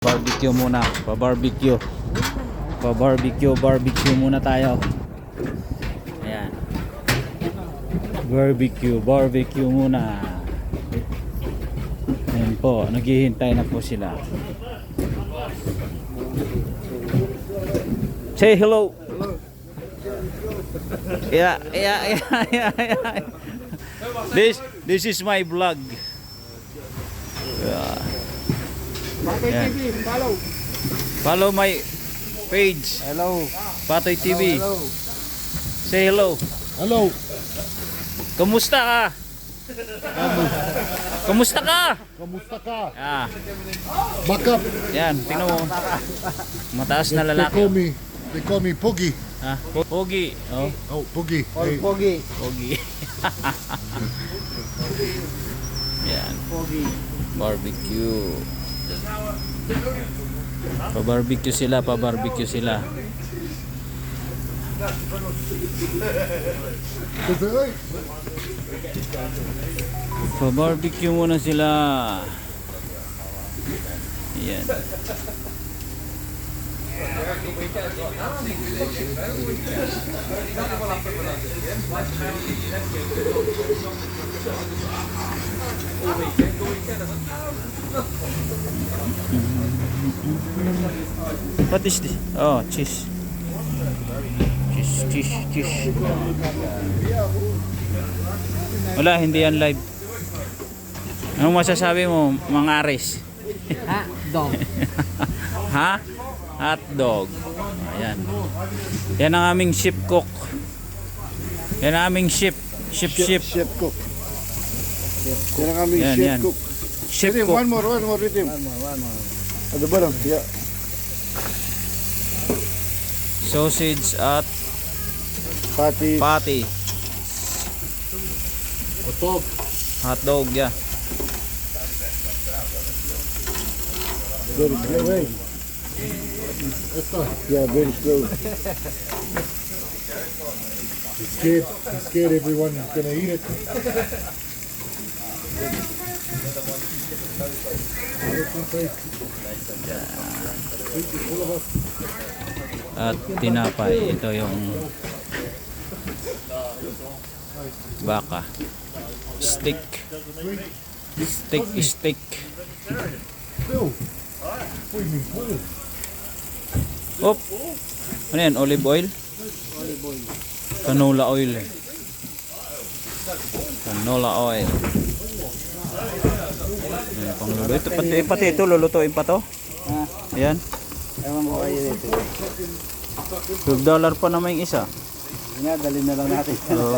Barbecue muna, pa-barbecue. Barbecue muna tayo. Ayan. Barbecue muna. Ayan po, naghihintay na po sila. Say hello. Yeah. This is my vlog. Yeah. Patoy TV, Follow my page. Hello. Patoy TV. Hello. Say hello. Hello. Kumusta ka? Kumusta ka? Kamusta ka? Ah, Backup. yan, tingnan mo. Mataas na They lalaki. call me Pogi. Ah, pogi. Oh, Oh, Pogi. Hey. Pogi. pogi. Yan, Pogi. barbecue. Pa-barbecue sila. Pa-barbecue muna sila. Yan. What is this? Oh, cheese. Cheese. Wala, hindi yan live. Anong masasabi mo, mga Ares? Ha? Dog. Ha? Hot dog. Ayan. Yan ang aming chef cook. Yan ang aming chef Cook. Yan ang aming Yan, chef yan. cook. Chef Ritim, cook. one more Ritim. One more. Ano ba lang? Yeah. Sausage at Patty. patty. Otog. Hot dog, yeah. Very slow, eh? Yeah, very slow. He's scared everyone is gonna eat it. At tinapay. Ito yung baka. Steak. Phil. What do you mean, Phil? Op. Ano yan? Olive oil? Olive oil. Canola oil. Canola oil. Ayan, pangluto. Ito, pati ito, lulutuin pa to. Ha? Ayan. Ewan ko kayo dito. $12 pa naman yung isa. Nga, dalhin na lang natin. Oo.